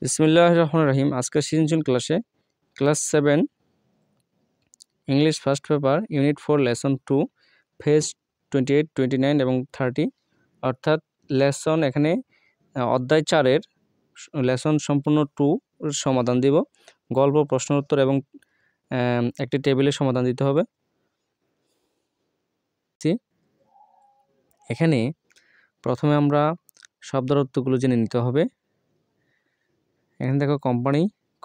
বিসমিল্লাহির রহমানির রহিম। আজকের সৃজনশীল ক্লাসে class 7 English first paper unit 4 lesson 2 page 28, 29 এবং 30 অর্থাৎ লেসন এখানে অধ্যায় 4-এর লেসন সম্পূর্ণ 2 সমাধান দিব। গল্প, প্রশ্ন উত্তর এবং একটি টেবিলের সমাধান দিতে হবে। এখানে প্রথমে আমরা শব্দের অর্থগুলো জেনে নিতে হবে। এখানে দেখো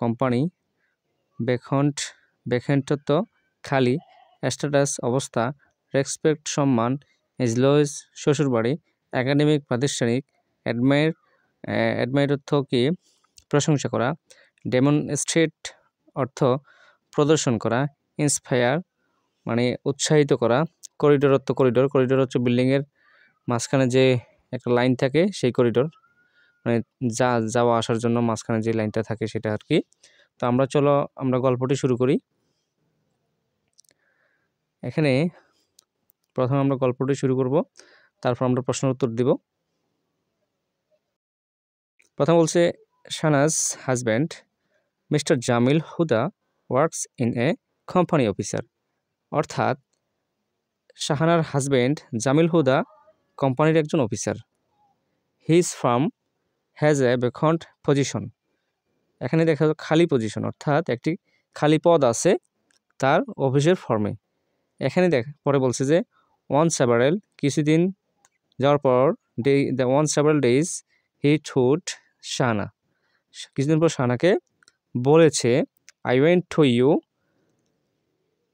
কোম্পানি, বেখেন্টত্ব খালি, স্ট্যাটাস অবস্থা, রেসপেক্ট সম্মান, এজলয়েস শ্বশুরবাড়ি, একাডেমিক প্রাতিষ্ঠানিক, অ্যাডমাইর অর্থ কি প্রশংসা করা, ডেমনস্ট্রেট অর্থ প্রদর্শন করা, ইন্সপায়ার মানে উৎসাহিত করা, করিডোর অর্থ করিডোর হচ্ছে বিল্ডিংয়ের মাঝখানে যে একটা লাইন থাকে সেই করিডোর, মানে যাওয়া আসার জন্য মাঝখানে যে লাইনটা থাকে সেটা আর কি। তো আমরা গল্পটি শুরু করি। এখানে প্রথমে আমরা গল্পটি শুরু করব, তারপর আমরা প্রশ্ন উত্তর দিব। প্রথম বলছে, Shahnaz husband mister Jamil Huda works in a company officer. অর্থাৎ শাহানার হাজব্যান্ড জামিল হুদা কোম্পানির একজন officer. His farm has a vacant position. এখানে দেখা যাচ্ছে খালি পজিশন, অর্থাৎ একটি খালি পদ আছে তার অফিসের ফর্মে। এখানে পরে বলছে যে কিছুদিন যাওয়ার পর several days he told Shahana, কিছুদিন পর শাহানাকে বলেছে, I want to you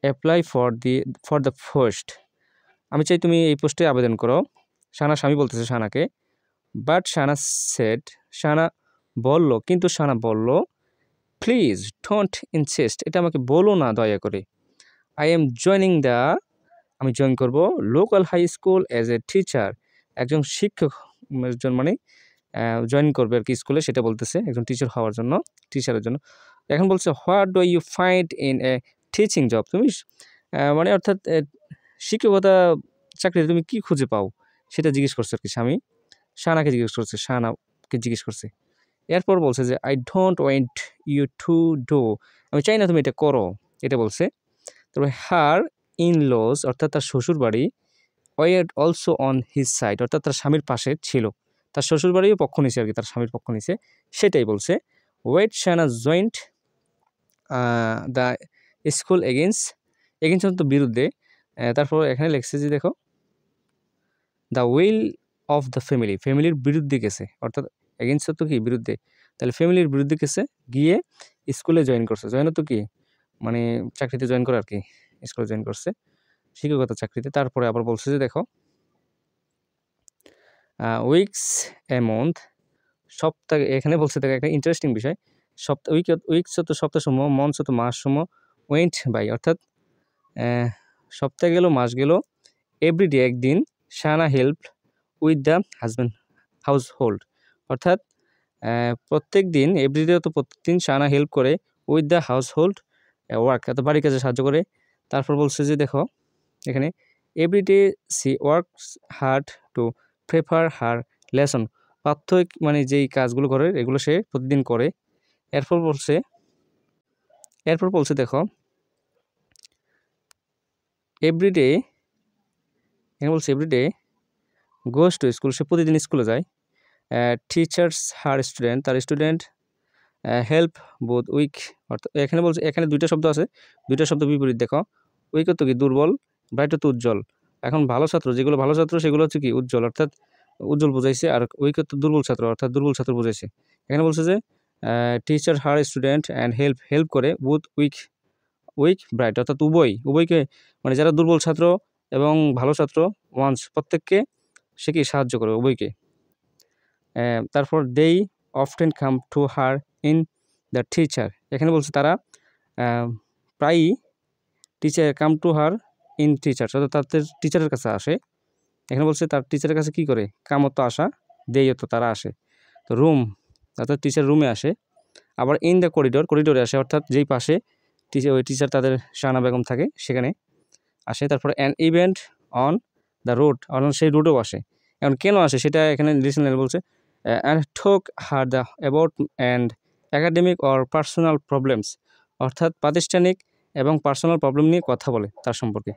apply for the post. আমি চাই তুমি এই পোস্টে আবেদন করো। শাহানার স্বামী বলতেছে শাহানাকে, বাট শাহানা বলল, প্লিজ ডোন্ট ইনসিস্ট, এটা আমাকে বলো না দয়া করে। আমি জয়েন করব local high school as a teacher, একজন শিক্ষক মানে জয়েন করবে আর কি স্কুলে, সেটা বলতেছে একজন টিচারের জন্য। এখন বলছে, what do you find in a teaching job, তুমি মানে অর্থাৎ শিক্ষকতা চাকরিতে তুমি কি খুঁজে পাও সেটা জিজ্ঞেস করছে আর কি শাহানাকে জিজ্ঞেস করছে। এরপর বলছে যে, I don't want you to do, আমি চাই না তুমি এটা করো, এটা বলছে। তারপরে হার ইন লজ অর্থাৎ তার শ্বশুর বাড়ি, were also on his side অর্থাৎ তার স্বামীর পাশে ছিল, তার শ্বশুর বাড়িও পক্ষ নিছে আর কি, তার স্বামীর পক্ষ নিছে সেটাই বলছে। Wait Shahana joined the school against তো বিরুদ্ধে। তারপর এখানে লেখছে যে দেখো, দ্য উইল অফ দ্য ফ্যামিলির বিরুদ্ধে গেছে, অর্থাৎ এগেন্সট তো কি বিরুদ্ধে, তাহলে ফ্যামিলির বিরুদ্ধে গেছে, গিয়ে স্কুলে জয়েন করছে। জয়েন তো কি মানে চাকরিতে জয়েন করে আর কি, স্কুলে জয়েন করছে শিক্ষকতা চাকরিতে। তারপরে আবার বলছে যে দেখো, উইকস এ মন্থ সপ্তাহ, এখানে বলছে দেখো একটা ইন্টারেস্টিং বিষয়, উইকস তো সপ্তাহসমূহ, মন্থস তো মাসসমূহ, ওয়েন্ট বাই অর্থাৎ সপ্তাহ গেল মাস গেল, এভরিডে একদিন, Shahana help with the house hold অর্থাৎ প্রত্যেক দিন, এভরিডে তো প্রত্যেকদিন শাহানা হেল্প করে with the house hold work অর্থাৎ বাড়ির কাজে সাহায্য করে। তারপর বলছে যে দেখো এখানে, everyday she works hard to prepare her lesson, মানে যেই কাজগুলো করে এগুলো সে প্রতিদিন করে। এরপর বলছে দেখো, এভরিডে গোজ টু স্কুল, সে প্রতিদিন স্কুলে যায়। টিচার্স হার স্টুডেন্ট, তার স্টুডেন্ট হেল্প বোথ উইক অর্থাৎ এখানে বলছে, এখানে দুইটা শব্দ আছে, দুইটা শব্দ বিপরীত দেখো। উইক তো কি দুর্বল, ব্রাইট তো উজ্জ্বল। এখন যেগুলো ভালো ছাত্র সেগুলো হচ্ছে কি উজ্জ্বল, অর্থাৎ উজ্জ্বল বোঝাইছে, আর উইক তো দুর্বল ছাত্র অর্থাৎ দুর্বল ছাত্র বোঝাইছে। এখানে বলছে যে teacher her student and help করে বুথ উইক ব্রাইট অর্থাৎ উভয়কে মানে যারা দুর্বল ছাত্র এবং ভালো ছাত্র প্রত্যেককে সে কি সাহায্য করে উভয়কে। তারপর they often come to her in the teacher, এখানে বলছে তারা প্রায়ই come to her in teacher অর্থাৎ তাদের টিচারের কাছে আসে। এখানে বলছে তার টিচারের কাছে কি করে, কামত আসা, দেয়ত তারা আসে, তো রুম অর্থাৎ টিচার রুমে আসে। আবার ইন দ্য করিডোরে আসে অর্থাৎ যেই পাশে ওই টিচার তাদের শাহানা বেগম থাকে সেখানে আসে। তারপরে an event on the road অর্থাৎ সেই রোডেও আসে। এখন কেন আসে সেটা এখানে লিসেনার বলছে, অ্যান্ড টোক her the about and academic or personal problems, অর্থাৎ প্রাতিষ্ঠানিক এবং পার্সোনাল প্রবলেম নিয়ে কথা বলে তার সম্পর্কে।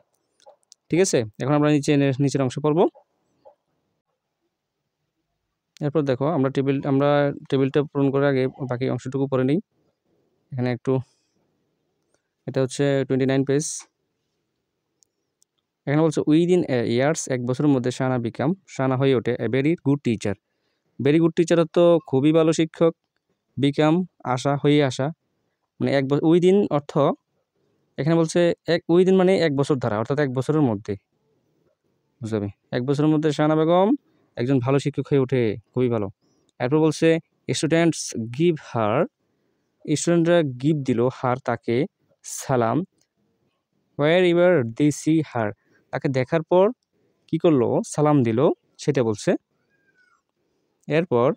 ঠিক আছে, এখন আমরা নিচের অংশ পড়ব। এরপর দেখো আমরা টেবিলটা পূরণ করার আগে বাকি অংশটুকু পড়ে নিই। এখানে একটু, এটা হচ্ছে 29 পেজ। এখানে বলছে উইদিন এ ইয়ার্স, এক বছরের মধ্যে শাহানা হয়ে ওঠে a very good teacher. Very good teacher তো খুবই ভালো শিক্ষক, বিকাম হয়ে আসা, মানে উইদিন অর্থ এখানে বলছে উইদিন মানে এক বছর ধারা, অর্থাৎ এক বছরের মধ্যে, বুঝবে, এক বছরের মধ্যে শাহানা বেগম একজন ভালো শিক্ষক হয়ে ওঠে, খুবই ভালো। এরপর বলছে স্টুডেন্টরা গিভ দিল তাকে সালাম, হোয়ার এভার দে সি হার, তাকে দেখার পর কি করলো, সালাম দিল, সেটা বলছে। এরপর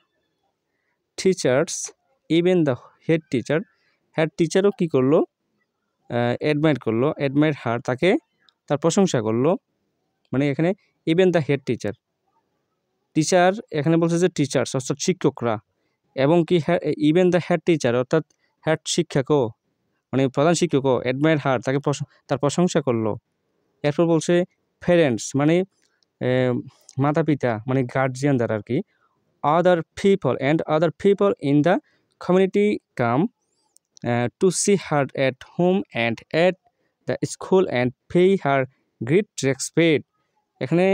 টিচার্স ইভেন দ্য হেড টিচারও কি করলো, অ্যাডমায়ার হার, তার প্রশংসা করলো, মানে এখানে ইভেন দ্য হেড টিচার এখানে বলছে যে টিচার্স অর্থাৎ শিক্ষকরা, এবং কি ইভেন দ্য হেড টিচার অর্থাৎ হেড শিক্ষকও, মানে প্রধান শিক্ষকও অ্যাডমায়ার হার, তার প্রশংসা করলো। এরপর বলছে প্যারেন্টস মানে মাতা পিতা, মানে গার্জিয়ান দ্বারা আর কি, other people in the community come to see her at home and at the school and pay her great respect. এখানে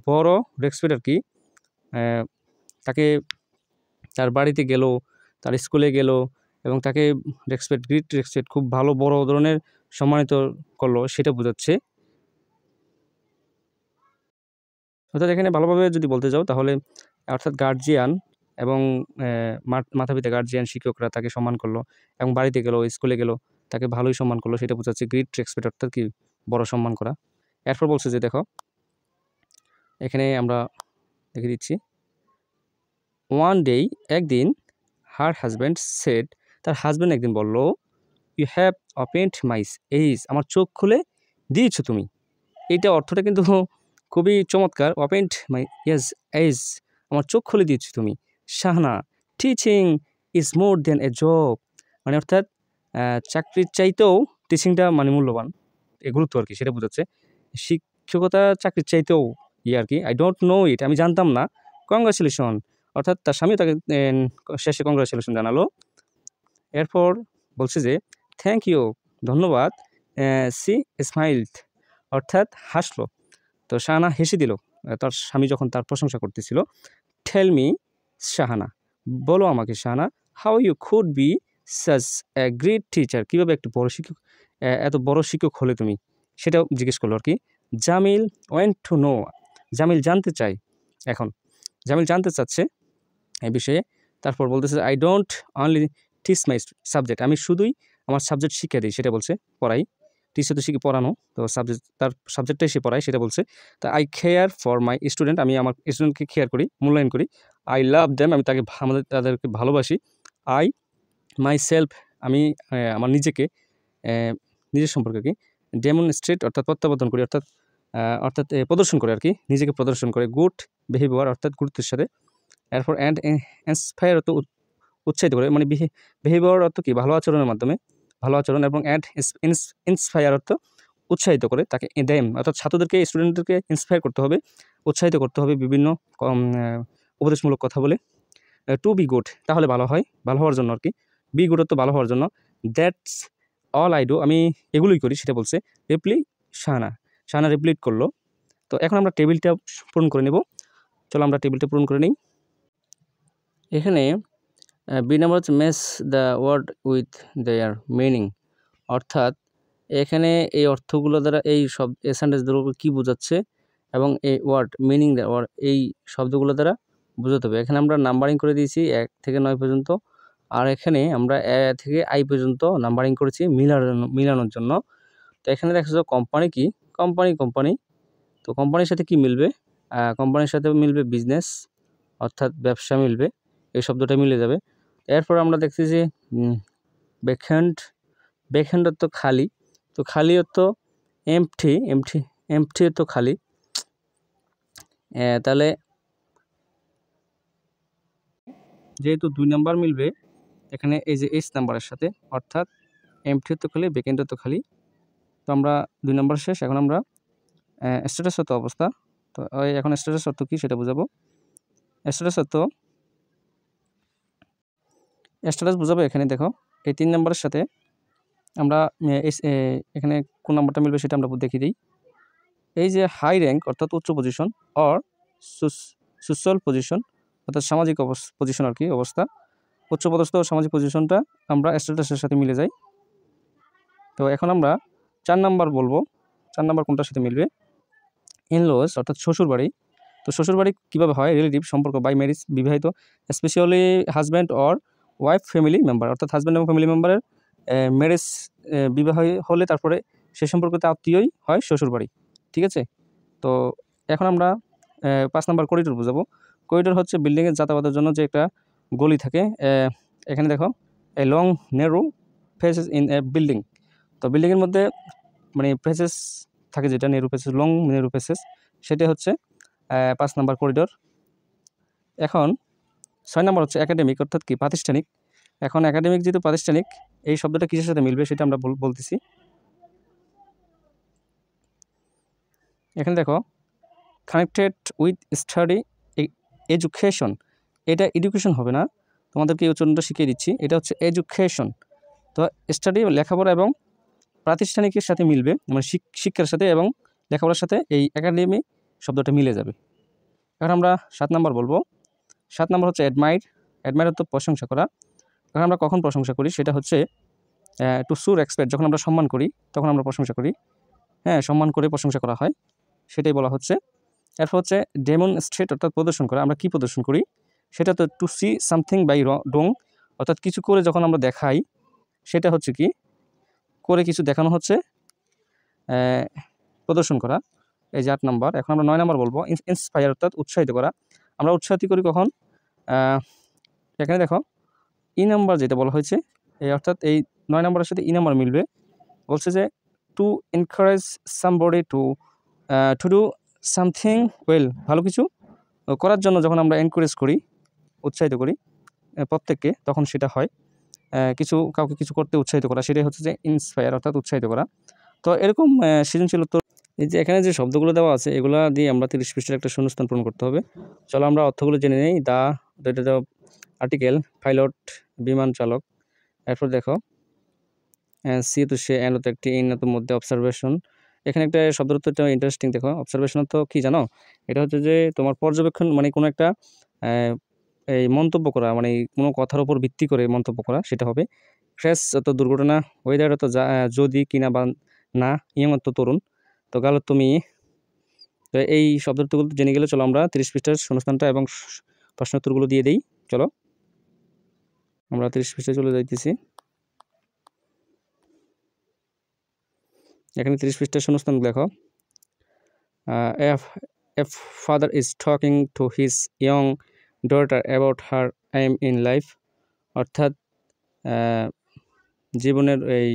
বড় রেসপেক্ট আর কি, তাকে তার বাড়িতে গেল, তার স্কুলে গেল এবং তাকে গ্রেট রেসপেক্ট, খুব ভালো বড় ধরনের সম্মানিত করলো, সেটা বোঝাচ্ছে। অর্থাৎ এখানে ভালোভাবে যদি বলতে যাও তাহলে অর্থাৎ গার্জিয়ান এবং মাতা পিতা, গার্জিয়ান শিক্ষকরা তাকে সম্মান করলো এবং বাড়িতে গেল, স্কুলে গেল, তাকে ভালোই সম্মান করলো, সেটা বোঝাচ্ছে গ্রেট রেসপেক্ট, অর্থাৎ কি বড় সম্মান করা। এরপর বলছে যে দেখো এখানে আমরা দেখে দিচ্ছি, ওয়ান ডে, একদিন, হার হাজব্যান্ড সেড, তার হাজব্যান্ড একদিন বলল, you have opened my eyes, আমার চোখ খুলে দিয়েছো তুমি। এইটা অর্থটা কিন্তু খুবই চমৎকার, ওপেন্ড মাই এইজ, আমার চোখ খুলে দিয়েছো তুমি। Shahana, teaching is more than a job, মানে অর্থাৎ চাকরির চাইতেও টিচিংটা মানে মূল্যবান, গুরুত্ব আর কি, সেটা বোঝাচ্ছে। শিক্ষকতা চাকরির চাইতেও আর কি, আই ডোন্ট নো ইট, আমি জানতাম না, কংগ্রাচুলেশন, অর্থাৎ তার স্বামী তাকে শেষে কংগ্রাচুলেশন জানালো। এরপর বলছে যে থ্যাংক ইউ, ধন্যবাদ, সি স্মাইলড, অর্থাৎ হাসলো। তো শাহানা হেসে দিল তার স্বামী যখন তার প্রশংসা করতেছিল। টেল মি শাহানা, বলো আমাকে Shahana, how you could be such a great teacher, কীভাবে একটু বড় শিক্ষক, এত বড় শিক্ষক হলে তুমি, সেটাও জিজ্ঞেস করলো আর কি। Jamil went to know, Jamil জানতে চাচ্ছে এই বিষয়ে। তারপর বলতেছে I don't only teach my subject, আমি শুধুই আমার সাবজেক্ট শিক্ষা দিই, সেটা বলছে, পড়াই, টিচার তো শিখে পড়ানো, তো তার সাবজেক্টটাই সে পড়ায়, সেটা বলছে। তা eye care for my student, আমি আমার স্টুডেন্টকে কেয়ার করি, মূল্যায়ন করি। আই লাভ দেম, আমি তাদেরকে ভালোবাসি। আই মাই সেলফ, আমি আমার নিজের সম্পর্কে কি ডেমনস্ট্রেট, অর্থাৎ প্রত্যাবর্তন করি, অর্থাৎ প্রদর্শন করে আর কি, নিজেকে প্রদর্শন করে। গুড বিহেভিয়ার, অর্থাৎ গুরুত্বের সাথে। এরপর অ্যান্ড ইন্সপায়ার অর্থ উৎসাহিত করে, মানে বিহেভিয়ার অর্থ কি ভালো আচরণের মাধ্যমে, ভালো আচরণ, এবং অ্যান্ড ইন্সপায়ার অর্থ উৎসাহিত করে, তাকে দেম অর্থাৎ ছাত্রদেরকে, স্টুডেন্টদেরকে ইন্সপায়ার করতে হবে, উৎসাহিত করতে হবে বিভিন্ন উপদেশমূলক কথা বলে। টু বি গুড, তাহলে ভালো হয়, ভালো হওয়ার জন্য আর কি, বি গুড অর্থ ভালো হওয়ার জন্য। দ্যাটস অল আই ডু, আমি এগুলোই করি, সেটা বলছে। শাহানা রিপ্লিট করলো। তো এখন আমরা টেবিলটা পূরণ করে নেব, চলো আমরা টেবিলটা পূরণ করে নিই। এখানে বি নাম্বার হচ্ছে match the word with their meaning, অর্থাৎ এখানে এই অর্থগুলো দ্বারা এই সেন্টেন্সগুলো কী বোঝাচ্ছে এবং এই ওয়ার্ড মিনিং ওয়ার্ড এই শব্দগুলো দ্বারা বোঝাতে হবে। এখানে আমরা নাম্বারিং করে দিয়েছি 1 থেকে 9 পর্যন্ত, আর এখানে আমরা এ থেকে আই পর্যন্ত নাম্বারিং করেছি মিলানোর জন্য। তো এখানে দেখা যাচ্ছে কোম্পানি কি, কোম্পানি, তো কোম্পানির সাথে কি মিলবে, কোম্পানির সাথে মিলবে বিজনেস, অর্থাৎ ব্যবসা মিলবে, এই শব্দটা মিলে যাবে। এরপর আমরা দেখছি যে ভ্যাকেন্ট অর্থ খালি, তো খালি অর্থ এমটি অর্থ খালি। তাহলে যেহেতু 2 নাম্বার মিলবে, এখানে এই যে এইচ নাম্বারের সাথে, অর্থাৎ এমটি তো খালি, ভ্যাকেন্ট তো খালি। তো আমরা 2 নাম্বার শেষ। এখন আমরা স্ট্যাটাস অর্থ অবস্থা। তো এখন স্ট্যাটাস অর্থ কী সেটা বোঝাবো। স্ট্যাটাস অর্থ স্ট্যাটাস বোঝাবো এখানে দেখো, এই 3 নাম্বারের সাথে আমরা এখানে কোন নাম্বারটা মিলবে সেটা আমরা দেখিয়ে দিই। এই যে হাই র্যাঙ্ক অর্থাৎ উচ্চ পজিশন, অর সোশ্যাল পজিশন অর্থাৎ সামাজিক পজিশন আর কি, অবস্থা। উচ্চপদস্থ সামাজিক পজিশনটা আমরা স্ট্যাটাসের সাথে মিলে যাই। তো এখন আমরা 4 নাম্বার বলবো। 4 নাম্বার কোনটার সাথে মিলবে? ইনলস অর্থাৎ শ্বশুরবাড়ি। তো শ্বশুরবাড়ি কীভাবে হয়? রিলেটিভ সম্পর্ক, বাই ম্যারেজ, বিবাহিত, specially husband or wife family member, অর্থাৎ হাজব্যান্ড এবং ফ্যামিলি মেম্বারের ম্যারেজ, বিবাহ হলে তারপরে সে সম্পর্কিত আত্মীয়ই হয় শ্বশুরবাড়ি। ঠিক আছে? তো এখন আমরা 5 নাম্বার করিডোর বোঝাবো। করিডোর হচ্ছে বিল্ডিংয়ের যাতায়াতের জন্য যে একটা গলি থাকে। এখানে দেখো, a long narrow faces in a building. তো বিল্ডিংয়ের মধ্যে মানে ফেসেস থাকে, যেটা narrow faces, long narrow faces, সেটা হচ্ছে 5 নাম্বার করিডোর। এখন 6 নাম্বার হচ্ছে একাডেমিক, অর্থাৎ কি প্রাতিষ্ঠানিক। এখন একাডেমিক যেহেতু প্রাতিষ্ঠানিক, এই শব্দটা কিসের সাথে মিলবে সেটা আমরা বলতেছি। এখানে দেখো, কানেক্টেড উইথ স্টাডি এডুকেশন, এটা এডুকেশন হবে না, তোমাদেরকে এই উচ্চারণটা শিখিয়ে দিচ্ছি। এটা হচ্ছে এডুকেশন। তো স্টাডি লেখাপড়া এবং প্রাতিষ্ঠানিকের সাথে মিলবে, মানে শিক্ষার সাথে এবং লেখাপড়ার সাথে এই একাডেমি শব্দটা মিলে যাবে। এখন আমরা 7 নাম্বার বলবো। 7 নাম্বার হচ্ছে অ্যাডমাইর। অ্যাডমাইর তো প্রশংসা করা। এখন আমরা কখন প্রশংসা করি? সেটা হচ্ছে টু শো রেসপেক্ট, যখন আমরা সম্মান করি তখন আমরা প্রশংসা করি। হ্যাঁ, সম্মান করে প্রশংসা করা হয়, সেটাই বলা হচ্ছে। এরপর হচ্ছে ডেমনস্ট্রেট, অর্থাৎ প্রদর্শন করা। আমরা কি প্রদর্শন করি? সেটা তো to see something by doing, অর্থাৎ কিছু করে যখন আমরা দেখাই, সেটা হচ্ছে কি করে কিছু দেখানো হচ্ছে প্রদর্শন করা। এই যে 8 নাম্বার। এখন আমরা 9 নাম্বার বলবো। ইন্সপায়ার, অর্থাৎ উৎসাহিত করা। আমরা উৎসাহিত করি কখন? এখানে দেখো, ই নাম্বার যেটা বলা হয়েছে, অর্থাৎ এই 9 নাম্বারের সাথে ই নাম্বার মিলবে। বলছে যে to encourage somebody to do something well, ভালো কিছু করার জন্য যখন আমরা এনকারেজ করি, উৎসাহিত করি প্রত্যেককে, তখন সেটা হয় কাউকে কিছু করতে উৎসাহিত করা, সেটাই হচ্ছে যে ইন্সপায়ার, অর্থাৎ উৎসাহিত করা। তো এরকম সৃজনশীল উত্তর, এই যে এখানে যে শব্দগুলো দেওয়া আছে, এগুলো দিয়ে আমরা 30 পৃষ্ঠার একটা শূন্যস্থান পূরণ করতে হবে। চলো আমরা অর্থগুলো জেনে নিই। এটা আর্টিকেল, পাইলট বিমান চালক। এরপর দেখো, সি তো সে, এন তো একটি, ইন তো মধ্যে, অবজারভেশন। এখানে একটা শব্দের অর্থটা ইন্টারেস্টিং, দেখো। অবজারভেশন তো কি জানো? এটা হচ্ছে যে তোমার পর্যবেক্ষণ, মানে কোনো একটা এই মন্তব্য করা, মানে কোনো কথার উপর ভিত্তি করে মন্তব্য করা, সেটা হবে। ক্র্যাশ অত দুর্ঘটনা, ওয়েদার অত যদি কিনা বা না, ইয়ং অত তরুণ, তো গাল তো মেয়ে। তো এই শব্দগুলো জেনে গেলে চলো আমরা 30 পৃষ্ঠার শূন্যস্থানটা এবং প্রশ্নোত্তরগুলো দিয়ে দিই। চলো আমরা 30 পৃষ্ঠায় চলে যাইতেছি। এখানে 30 পৃষ্ঠার শূন্যস্থান দেখো। If father is talking to his young daughter about her aim in life, অর্থাৎ জীবনের এই,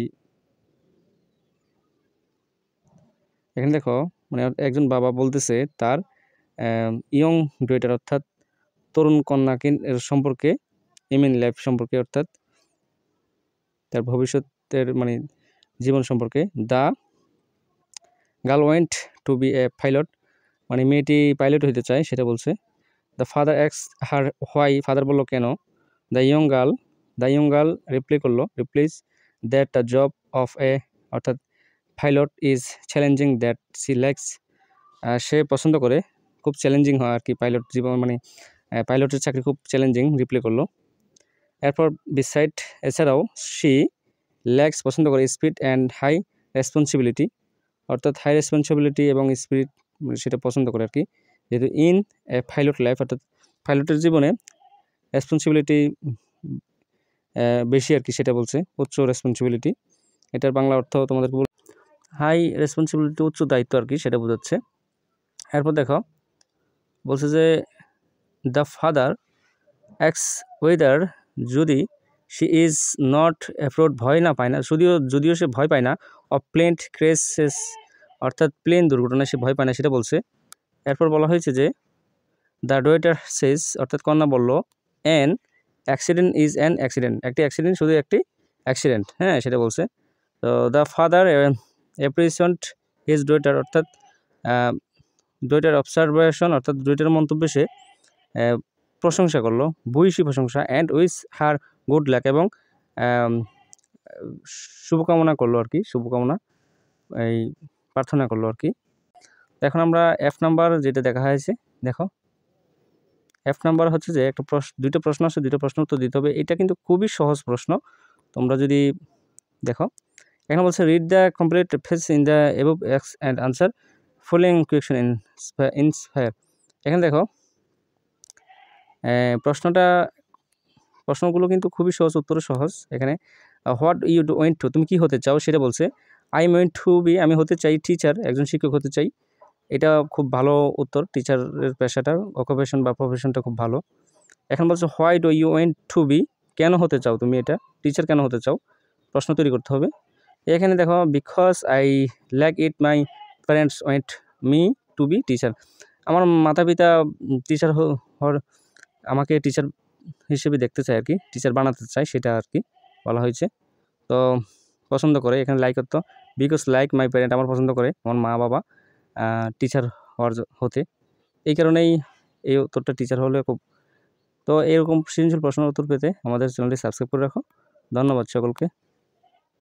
এখানে দেখো, মানে একজন বাবা বলতেছে তার ইয়ং ডটার, অর্থাৎ তরুণ কন্যাকে সম্পর্কে, এম ইন লাইফ সম্পর্কে, অর্থাৎ তার ভবিষ্যতের মানে জীবন সম্পর্কে। The girl went to be a pilot, মানে মেয়েটি পাইলট হইতে চায়, সেটা বলছে। দ্য ফাদার এক্স হার হোয়াই, ফাদার বললো কেন। The young girl replies that the job of a, অর্থাৎ pilot is challenging that she likes, সে পছন্দ করে, খুব চ্যালেঞ্জিং হয় আর কি পাইলট জীবন, মানে পাইলটের চাকরি খুব চ্যালেঞ্জিং, রিপ্লে করলো। এরপর বিসাইড, এছাড়াও সি ল্যাক্স, পছন্দ করে, স্পিড অ্যান্ড হাই রেসপন্সিবিলিটি, অর্থাৎ হাই রেসপন্সিবিলিটি এবং স্পিড, সেটা পছন্দ করে আর কি। যেহেতু ইন এ পাইলট লাইফ, অর্থাৎ পাইলটের জীবনে রেসপন্সিবিলিটি বেশি আর কি, সেটা বলছে, উচ্চ রেসপন্সিবিলিটি। এটার বাংলা অর্থ তোমাদেরকে বল, হাই রেসপন্সিবিলিটি, উচ্চ দায়িত্ব আর কি, সেটা বোঝাচ্ছে। এরপর দেখো, বলছে যে দ্য ফাদার এক্স ওয়েদার, যদি শি ইজ নট অ্যাফ্রোড, ভয় না পায় না, যদিও সে ভয় পায় না, অফ প্লেন ক্রেসেস, অর্থাৎ প্লেন দুর্ঘটনা সে ভয় পায় না, সেটা বলছে। এরপর বলা হয়েছে যে দ্য ডটার সেজ, অর্থাৎ কন্যা বলল, an accident is an accident, একটি অ্যাক্সিডেন্ট শুধু একটি অ্যাক্সিডেন্ট, হ্যাঁ সেটা বলছে। তো the father appreciated his daughter, অর্থাৎ ডটার অবজারভেশন, অর্থাৎ ডটার মন্তব্যে সে প্রশংসা করলো, ভূয়সী প্রশংসা, and wish her good luck, এবং শুভকামনা করলো আর কি, শুভকামনা এই প্রার্থনা করলো আর কি। এখন আমরা এফ নাম্বার যেটা দেখা হয়েছে, দেখো এফ নাম্বার হচ্ছে যে একটা দুইটা প্রশ্ন আছে, দুইটা প্রশ্ন উত্তর দিতে হবে। এটা কিন্তু খুবই সহজ প্রশ্ন, তোমরা যদি দেখো এখানে বলছে read the complete face in the above x and answer following question inspire. এখানে দেখো প্রশ্নগুলো কিন্তু খুবই সহজ, উত্তরও সহজ। এখানে হোয়াট ইউ ওয়েন্ট টু, তুমি কি হতে চাও সেটা বলছে। I am want to be, আমি হতে চাই টিচার, একজন শিক্ষক হতে চাই। এটা খুব ভালো উত্তর, টিচারের পেশাটা, অকুপেশন বা প্রফেশনটা খুব ভালো। এখন বলছে why do you want to be, কেন হতে চাও তুমি এটা টিচার, কেন হতে চাও, প্রশ্ন তৈরি করতে হবে। এখানে দেখো because I like it my parents went me two B teacher, আমার মাতা পিতা টিচার হওয়ার, আমাকে টিচার হিসেবে দেখতে চায় আর কি, টিচার বানাতে চায়, সেটা আর কি বলা হয়েছে। তো পছন্দ করে, এখানে লাইক করতো, বিকজ লাইক মাই প্যারেন্ট, আমার পছন্দ করে আমার মা বাবা টিচার হতে, এই কারণেই এই উত্তরটা টিচার হলে খুব। তো এরকম সৃজনশীল প্রশ্নের উত্তর পেতে আমাদের চ্যানেলটি সাবস্ক্রাইব করে রাখো। ধন্যবাদ সকলকে।